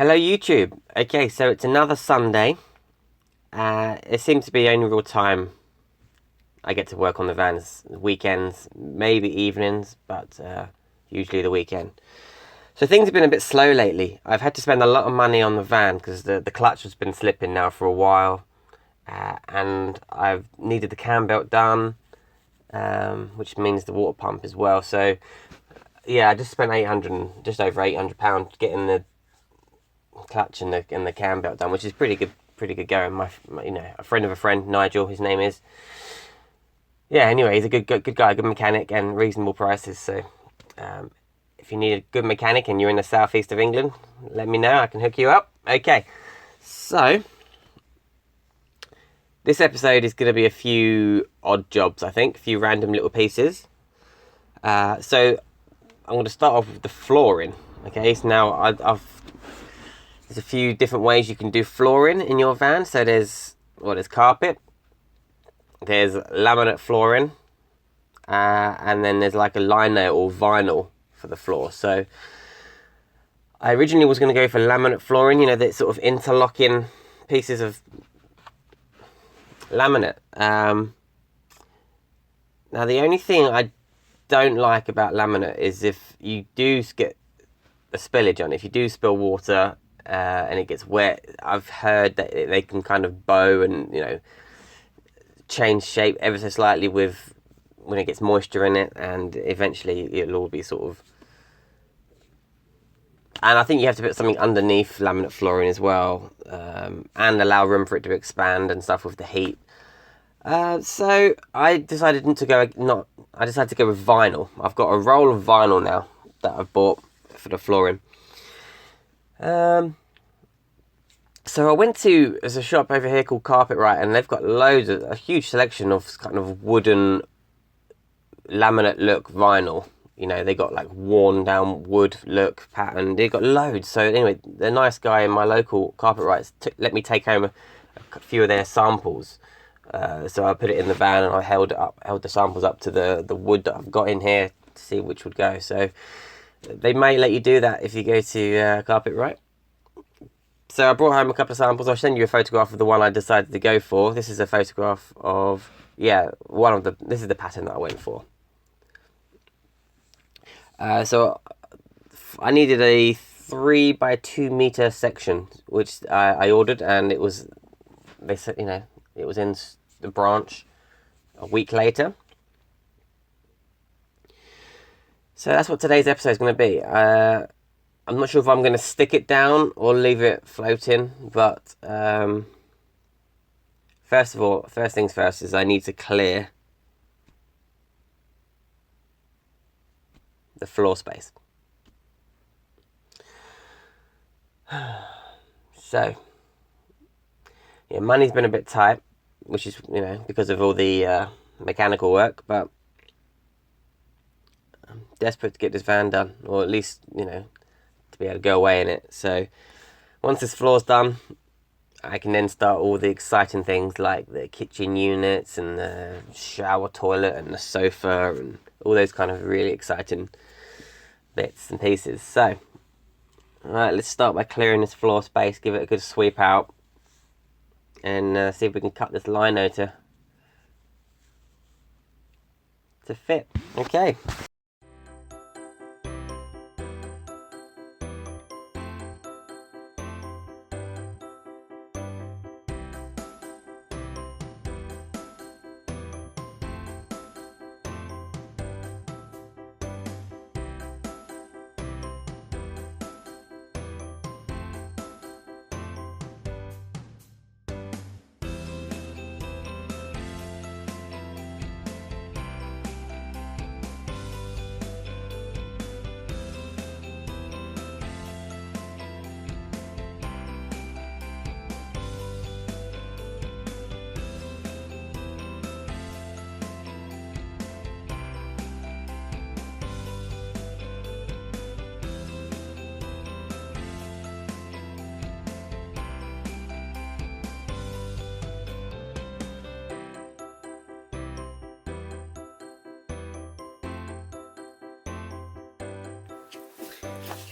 Hello YouTube. Okay, so it's another Sunday. It seems to be the only real time I get to work on the vans. Weekends, maybe evenings, but usually the weekend. So things have been a bit slow lately. I've had to spend a lot of money on the van because the clutch has been slipping now for a while. And I've needed the cam belt done, which means the water pump as well. So yeah, I just spent just over £800 getting the clutch and the cam belt done, which is pretty good going. My a friend of a friend, Nigel, his name is. Yeah, anyway, he's a good guy, good mechanic, and reasonable prices. So if you need a good mechanic and you're in the southeast of England, let me know. I can hook you up. Okay, so this episode is going to be a few odd jobs, I think, a few random little pieces. So I'm going to start off with the flooring. Okay, so now there's a few different ways you can do flooring in your van. So there's carpet, there's laminate flooring, and then there's like a lino or vinyl for the floor. So I originally was going to go for laminate flooring, that sort of interlocking pieces of laminate. Now the only thing I don't like about laminate is if you do get a spillage on it, if you do spill water and it gets wet, I've heard that they can kind of bow and change shape ever so slightly when it gets moisture in it, and eventually it'll all be sort of. And I think you have to put something underneath laminate flooring as well, and allow room for it to expand and stuff with the heat. So I decided to go with vinyl. I've got a roll of vinyl now that I've bought for the flooring. So I went to there's a shop over here called Carpetright, and they've got a huge selection of kind of wooden laminate look vinyl. They got like worn down wood look pattern. They got loads. So anyway, the nice guy in my local Carpetright let me take home a few of their samples. So I put it in the van and I held the samples up to the wood that I've got in here to see which would go. So they may let you do that if you go to Carpetright. So I brought home a couple of samples. I'll send you a photograph of the one I decided to go for. This is a photograph of this is the pattern that I went for. So I needed a 3 by 2 meter section, which I ordered, and they said it was in the branch a week later. So that's what today's episode is going to be. I'm not sure if I'm going to stick it down or leave it floating, but first things first is I need to clear the floor space. So yeah, money's been a bit tight, which is because of all the mechanical work, but I'm desperate to get this van done, or at least to be able to go away in it. So once this floor's done, I can then start all the exciting things like the kitchen units and the shower toilet and the sofa and all those kind of really exciting bits and pieces. So alright, let's start by clearing this floor space, give it a good sweep out, and see if we can cut this lino to fit. Okay.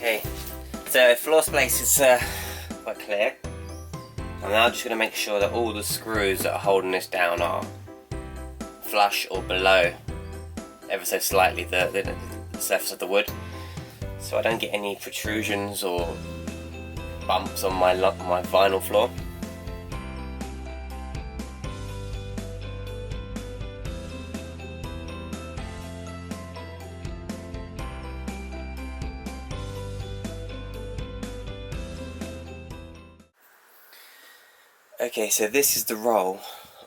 Okay, so floor space is quite clear. I'm now just going to make sure that all the screws that are holding this down are flush or below ever so slightly the surface of the wood, so I don't get any protrusions or bumps on my vinyl floor. Okay, so this is the roll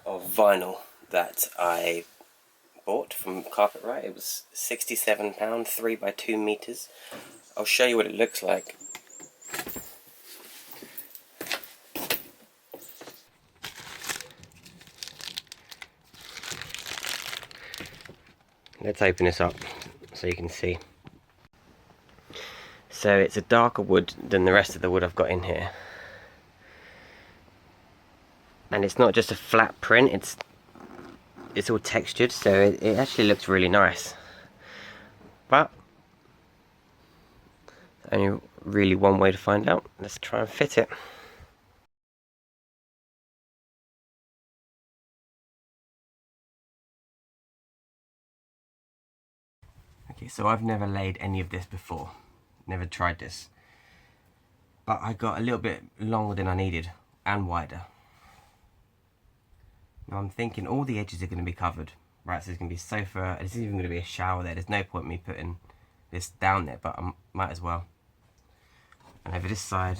of vinyl that I bought from Carpetright. It was £67, 3 by 2 meters. I'll show you what it looks like. Let's open this up so you can see. So it's a darker wood than the rest of the wood I've got in here. And it's not just a flat print, it's all textured, so it actually looks really nice. But only really one way to find out. Let's try and fit it. Okay, so I've never laid any of this before. Never tried this. But I got a little bit longer than I needed and wider. Now I'm thinking all the edges are going to be covered. Right, so there's going to be a sofa, there's even going to be a shower there. There's no point in me putting this down there, but I might as well. And over this side,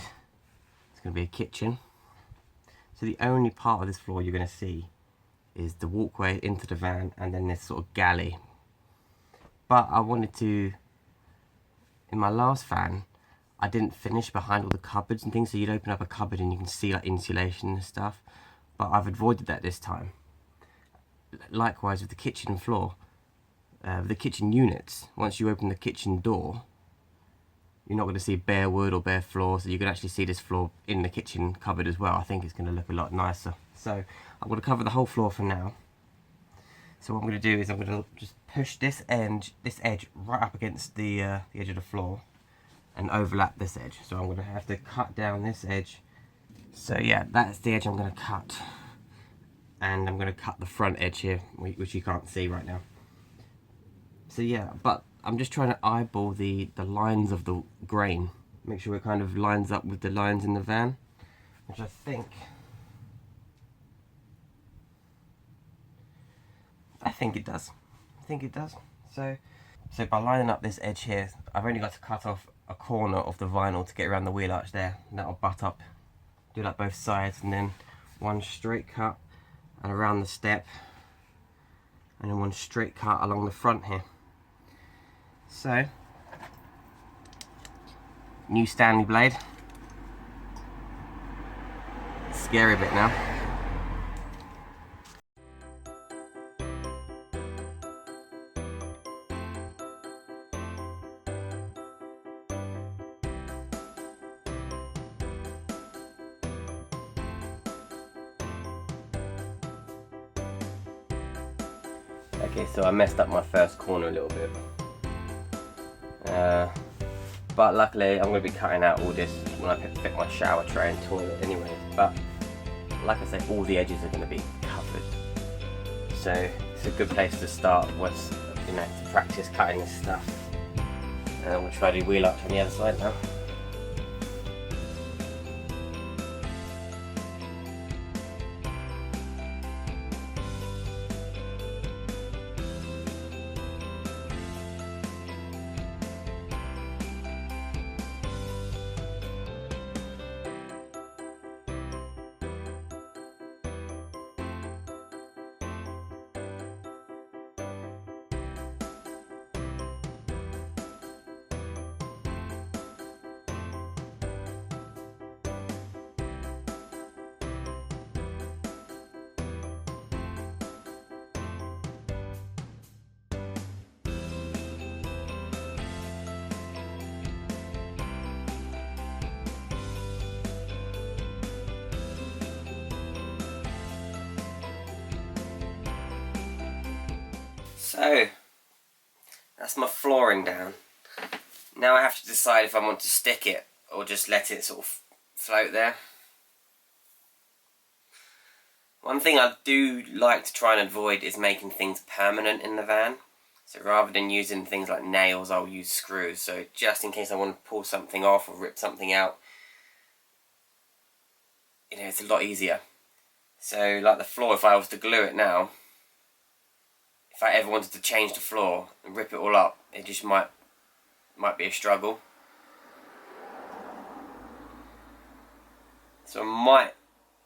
it's going to be a kitchen. So the only part of this floor you're going to see is the walkway into the van and then this sort of galley. But I wanted to, in my last van, I didn't finish behind all the cupboards and things, so you'd open up a cupboard and you can see like insulation and stuff. But I've avoided that this time. Likewise with the kitchen floor, the kitchen units, once you open the kitchen door, you're not going to see bare wood or bare floor, so you can actually see this floor in the kitchen cupboard as well. I think it's going to look a lot nicer. So I'm going to cover the whole floor for now. So what I'm going to do is I'm going to just push this edge right up against the edge of the floor and overlap this edge. So I'm going to have to cut down this edge. So yeah, that's the edge I'm going to cut. And I'm going to cut the front edge here, which you can't see right now. So yeah, but I'm just trying to eyeball the lines of the grain. Make sure it kind of lines up with the lines in the van, which I think it does. I think it does. So by lining up this edge here, I've only got to cut off a corner of the vinyl to get around the wheel arch there. And that'll butt up, do like both sides, and then one straight cut and around the step, and then one straight cut along the front here. So, new Stanley blade. Scary bit now. Okay, so I messed up my first corner a little bit. But luckily I'm going to be cutting out all this when I fit my shower tray and toilet anyways. But like I said, all the edges are going to be covered. So it's a good place to start once, you know, to practice cutting this stuff. And I'm going to try to do wheel arch on the other side now. So, that's my flooring down. Now I have to decide if I want to stick it or just let it sort of float there. One thing I do like to try and avoid is making things permanent in the van. So rather than using things like nails, I'll use screws. So just in case I want to pull something off or rip something out, you know, it's a lot easier. So like the floor, if I was to glue it now, if I ever wanted to change the floor and rip it all up, it just might be a struggle. So I might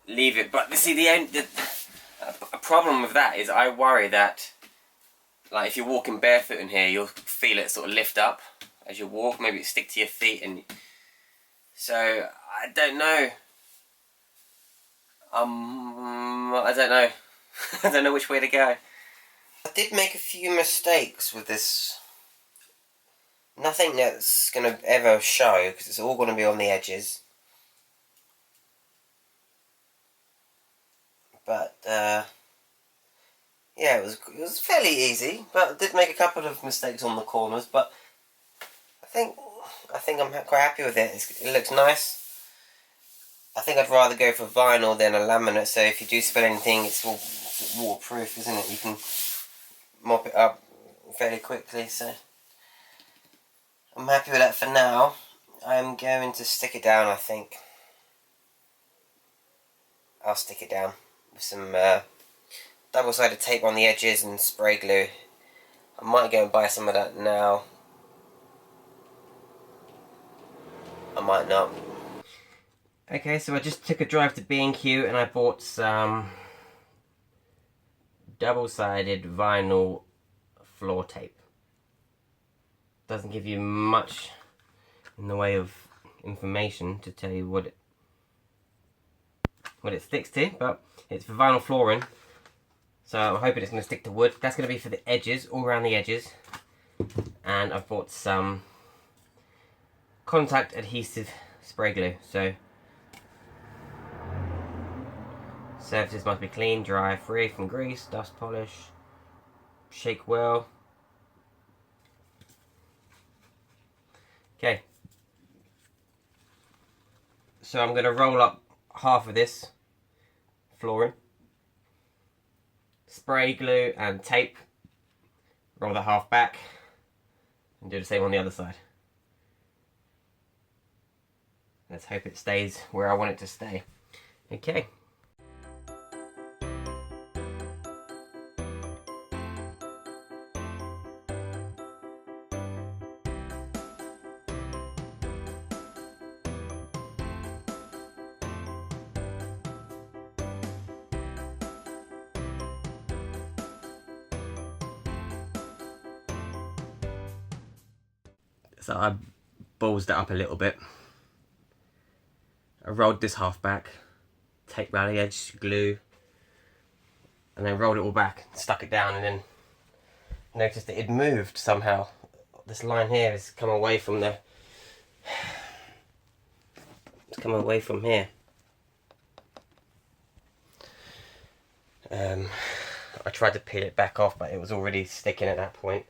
leave it, but see, a problem with that is I worry that, like, if you're walking barefoot in here, you'll feel it sort of lift up as you walk. Maybe it stick to your feet, and so I don't know. I don't know. I don't know which way to go. I did make a few mistakes with this. Nothing that's going to ever show, because it's all going to be on the edges. But, yeah, it was fairly easy, but I did make a couple of mistakes on the corners, but I think I'm quite happy with it. It looks nice. I think I'd rather go for vinyl than a laminate, so if you do spill anything, it's all waterproof, isn't it? You can mop it up fairly quickly, so I'm happy with that for now. I'm going to stick it down, I think. I'll stick it down with some double-sided tape on the edges and spray glue. I might go and buy some of that now. I might not. Okay, so I just took a drive to B&Q and I bought some double-sided vinyl floor tape. Doesn't give you much in the way of information to tell you what it sticks to, but it's for vinyl flooring, so I'm hoping it's going to stick to wood. That's going to be for the edges, all around the edges. And I've bought some contact adhesive spray glue, so surfaces must be clean, dry, free from grease, dust, polish, shake well. Okay, so I'm going to roll up half of this flooring, spray glue and tape, roll the half back, and do the same on the other side. Let's hope it stays where I want it to stay. Okay. So I ballsed it up a little bit. I rolled this half back, tape around the edge, glue, and then rolled it all back, stuck it down, and then noticed that it moved somehow. This line here has come away from the... It's come away from here. I tried to peel it back off, but it was already sticking at that point.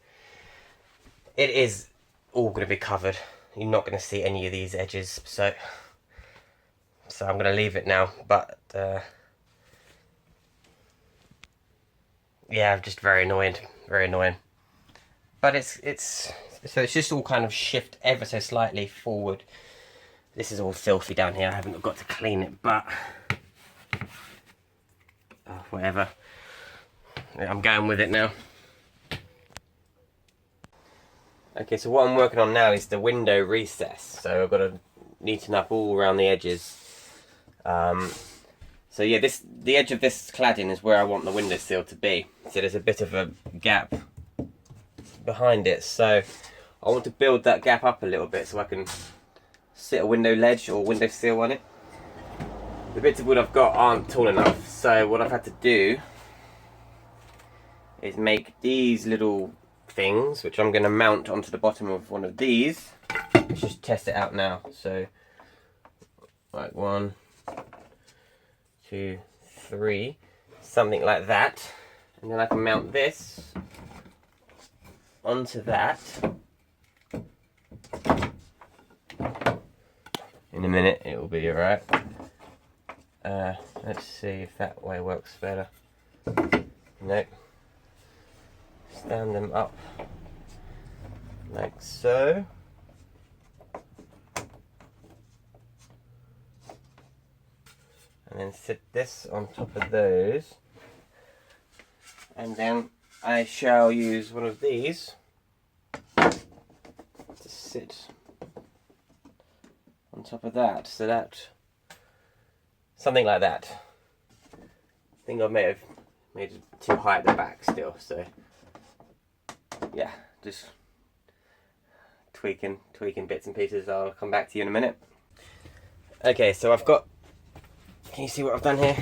It is all going to be covered. You're not going to see any of these edges, so I'm going to leave it now. But yeah, just very annoying, very annoying. But it's just all kind of shift ever so slightly forward. This is all filthy down here. I haven't got to clean it, but whatever. I'm going with it now. Okay, so what I'm working on now is the window recess. So I've got to neaten up all around the edges. So yeah, the edge of this cladding is where I want the windowsill to be. So there's a bit of a gap behind it. So I want to build that gap up a little bit so I can sit a window ledge or windowsill on it. The bits of wood I've got aren't tall enough, so what I've had to do is make these little things, which I'm going to mount onto the bottom of one of these. Let's just test it out now. So, like 1, 2, 3, something like that, and then I can mount this onto that in a minute it will be alright. Let's see if that way works better. Nope. Stand them up like so. And then sit this on top of those. And then I shall use one of these to sit on top of that. So that, something like that. I think I may have made it too high at the back still, so yeah, just tweaking bits and pieces. I'll come back to you in a minute. Okay, so I've got, can you see what I've done here?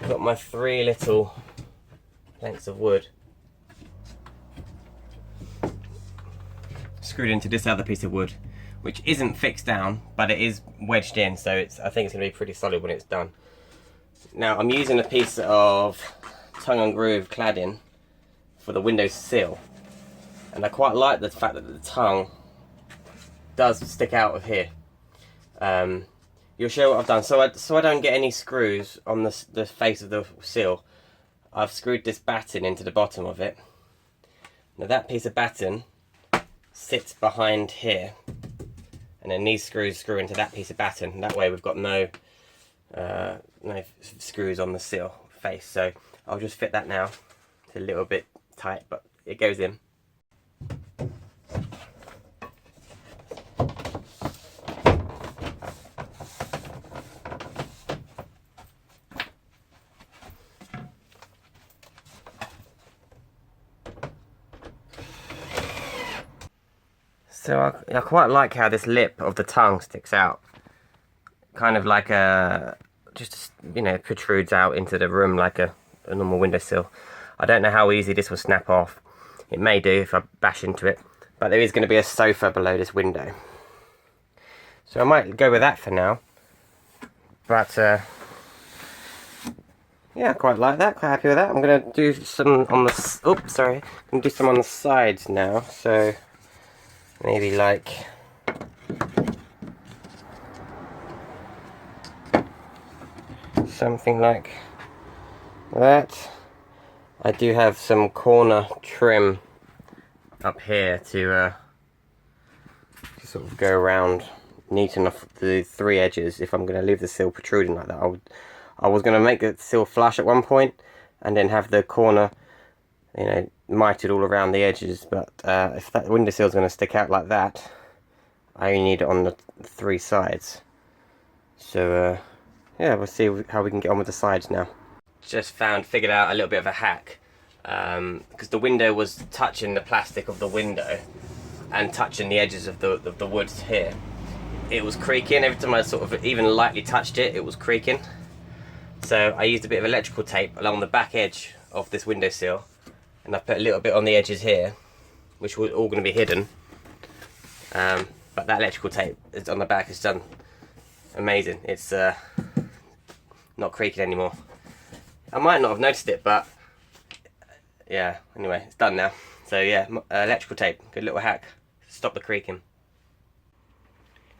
I've got my 3 little lengths of wood screwed into this other piece of wood, which isn't fixed down, but it is wedged in, so I think it's going to be pretty solid when it's done. Now I'm using a piece of tongue and groove cladding for the window sill, and I quite like the fact that the tongue does stick out of here. You'll show what I've done. So I don't get any screws on the face of the sill. I've screwed this batten into the bottom of it. Now that piece of batten sits behind here, and then these screws screw into that piece of batten. That way we've got no screws on the sill face. So I'll just fit that now. It's a little bit tight, but it goes in. So I quite like how this lip of the tongue sticks out, kind of like just, you know, protrudes out into the room like a normal windowsill. I don't know how easy this will snap off. It may do if I bash into it, but there is going to be a sofa below this window, so I might go with that for now. But yeah, I quite like that. Quite happy with that. I'm going to do some on the I'm going to do some on the sides now. So maybe like something like that. I do have some corner trim up here to sort of go around, neaten off the 3 edges if I'm going to leave the sill protruding like that. I was going to make the sill flush at one point and then have the corner, you know, mited all around the edges, but if that windowsill is going to stick out like that, I only need it on the 3 sides. So yeah, we'll see how we can get on with the sides now. Just figured out a little bit of a hack, because the window was touching the plastic of the window and touching the edges of the wood here. It was creaking every time I sort of even lightly touched it. It was creaking. So I used a bit of electrical tape along the back edge of this windowsill, and I put a little bit on the edges here, which were all going to be hidden. But that electrical tape is on the back has done amazing. It's not creaking anymore. I might not have noticed it, but yeah, anyway, it's done now. So yeah, electrical tape, good little hack, stop the creaking.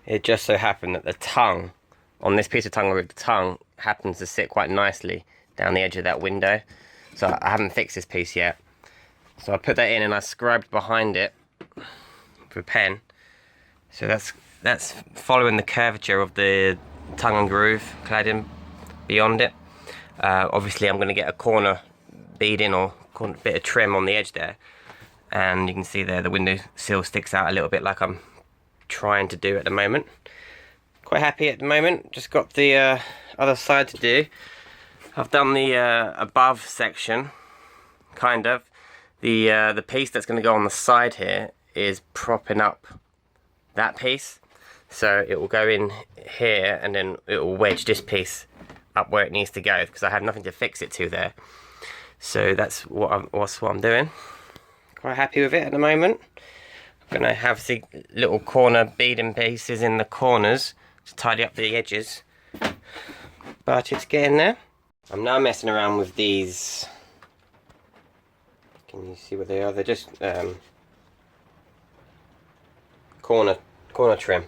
It just so happened that the tongue, on this piece of tongue, the tongue happens to sit quite nicely down the edge of that window. So I haven't fixed this piece yet. So I put that in and I scribed behind it with a pen. So that's following the curvature of the tongue and groove cladding beyond it. Obviously I'm going to get a corner beading or bit of trim on the edge there, and you can see there the window sill sticks out a little bit like I'm trying to do at the moment. Quite happy at the moment. Just got the other side to do. I've done the above section, kind of. The piece that's going to go on the side here is propping up that piece, so it will go in here and then it will wedge this piece up where it needs to go, because I have nothing to fix it to there. So that's what I'm doing. Quite happy with it at the moment. I'm going to have the little corner beading pieces in the corners to tidy up the edges, but it's getting there. I'm now messing around with these. Can you see what they are? They're just corner trim.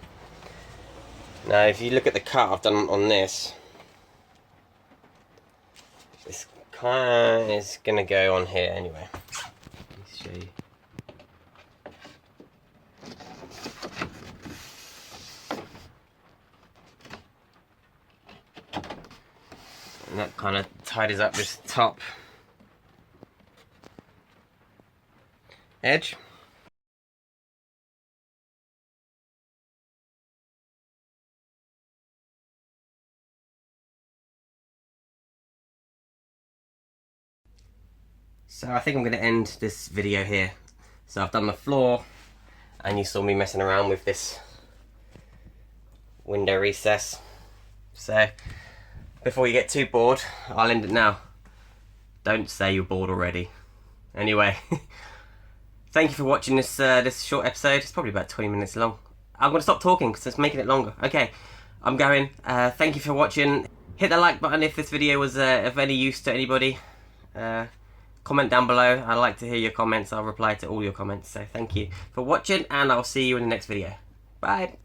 Now if you look at the cut I've done on this, this kind of is going to go on here anyway. Let me show you. And that kind of tidies up this top edge. So I think I'm going to end this video here. So I've done the floor, and you saw me messing around with this window recess. So before you get too bored, I'll end it now. Don't say you're bored already. Anyway, thank you for watching this this short episode. It's probably about 20 minutes long. I'm going to stop talking because it's making it longer. Okay, I'm going. Thank you for watching. Hit the like button if this video was of any use to anybody. Comment down below. I'd like to hear your comments. I'll reply to all your comments. So thank you for watching, and I'll see you in the next video. Bye.